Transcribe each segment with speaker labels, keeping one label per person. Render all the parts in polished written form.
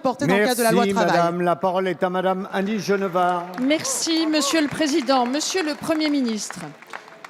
Speaker 1: portée dans le cadre de la loi travail.
Speaker 2: Merci, madame. La parole est à madame Annie Genevard.
Speaker 3: Merci, Monsieur le Président. Monsieur le Premier ministre,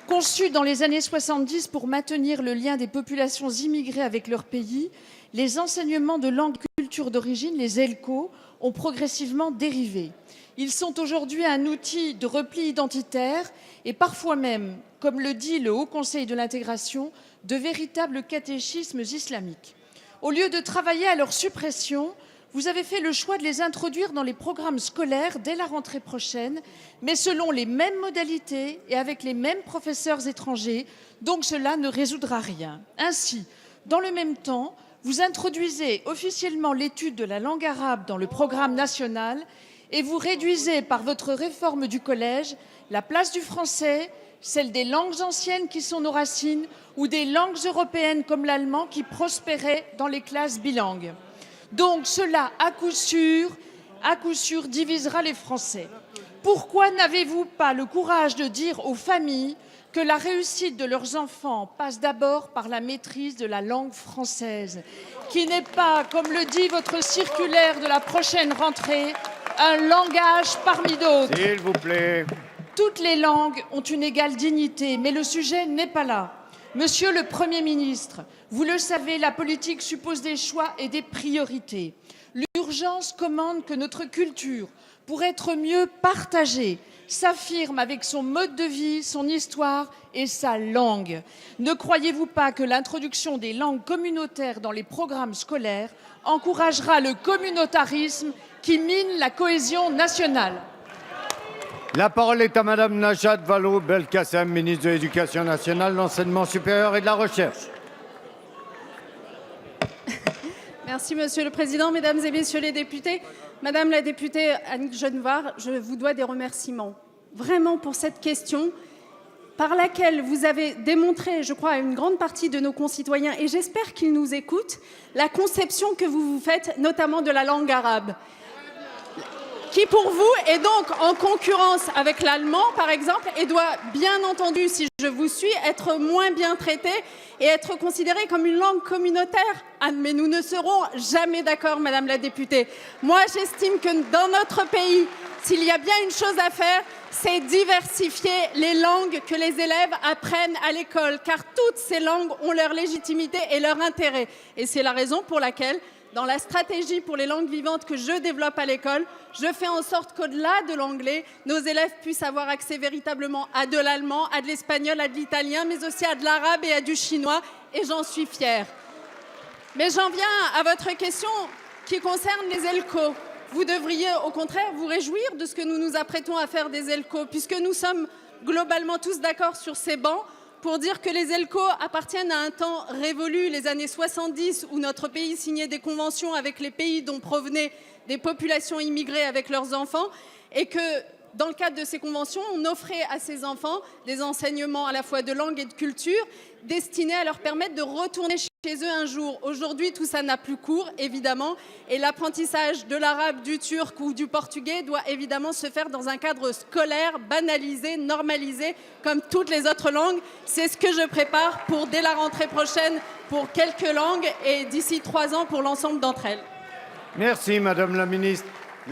Speaker 3: conçus dans les années 70 pour maintenir le lien des populations immigrées avec leur pays, les enseignements de langue et culture d'origine, les ELCO, ont progressivement dérivé. Ils sont aujourd'hui un outil de repli identitaire et parfois même, comme le dit le Haut Conseil de l'intégration, de véritables catéchismes islamiques. Au lieu de travailler à leur suppression, vous avez fait le choix de les introduire dans les programmes scolaires dès la rentrée prochaine, mais selon les mêmes modalités et avec les mêmes professeurs étrangers, donc cela ne résoudra rien. Ainsi, dans le même temps, vous introduisez officiellement l'étude de la langue arabe dans le programme national et vous réduisez par votre réforme du collège la place du français, celle des langues anciennes qui sont nos racines ou des langues européennes comme l'allemand qui prospéraient dans les classes bilingues. Donc cela, à coup sûr, divisera les Français. Pourquoi n'avez-vous pas le courage de dire aux familles que la réussite de leurs enfants passe d'abord par la maîtrise de la langue française, qui n'est pas, comme le dit votre circulaire de la prochaine rentrée, un langage parmi d'autres.
Speaker 2: S'il vous plaît.
Speaker 3: Toutes les langues ont une égale dignité, mais le sujet n'est pas là. Monsieur le Premier ministre, vous le savez, la politique suppose des choix et des priorités. L'urgence commande que notre culture, pour être mieux partagée, s'affirme avec son mode de vie, son histoire et sa langue. Ne croyez-vous pas que l'introduction des langues communautaires dans les programmes scolaires encouragera le communautarisme qui mine la cohésion nationale?
Speaker 2: La parole est à madame Najat Vallaud-Belkacem, ministre de l'Éducation nationale, de l'Enseignement supérieur et de la Recherche.
Speaker 4: Merci, Monsieur le Président. Mesdames et Messieurs les députés, Madame la députée Annie Genevard, je vous dois des remerciements, vraiment pour cette question par laquelle vous avez démontré, je crois, à une grande partie de nos concitoyens, et j'espère qu'ils nous écoutent, la conception que vous vous faites, notamment de la langue arabe, qui pour vous est donc en concurrence avec l'allemand, par exemple, et doit bien entendu, si je vous suis, être moins bien traitée et être considérée comme une langue communautaire. Ah, mais nous ne serons jamais d'accord, Madame la députée. Moi, j'estime que dans notre pays, s'il y a bien une chose à faire, c'est diversifier les langues que les élèves apprennent à l'école, car toutes ces langues ont leur légitimité et leur intérêt. Et c'est la raison pour laquelle, dans la stratégie pour les langues vivantes que je développe à l'école, je fais en sorte qu'au-delà de l'anglais, nos élèves puissent avoir accès véritablement à de l'allemand, à de l'espagnol, à de l'italien, mais aussi à de l'arabe et à du chinois, et j'en suis fière. Mais j'en viens à votre question qui concerne les ELCO. Vous devriez au contraire vous réjouir de ce que nous nous apprêtons à faire des ELCO, puisque nous sommes globalement tous d'accord sur ces bancs pour dire que les ELCO appartiennent à un temps révolu, les années 70, où notre pays signait des conventions avec les pays dont provenaient des populations immigrées avec leurs enfants, et que dans le cadre de ces conventions, on offrait à ces enfants des enseignements à la fois de langue et de culture destinés à leur permettre de retourner chez eux un jour. Aujourd'hui, tout ça n'a plus cours, évidemment, et l'apprentissage de l'arabe, du turc ou du portugais doit évidemment se faire dans un cadre scolaire, banalisé, normalisé, comme toutes les autres langues. C'est ce que je prépare pour, dès la rentrée prochaine, pour quelques langues et d'ici 3 ans pour l'ensemble d'entre elles.
Speaker 2: Merci, madame la ministre.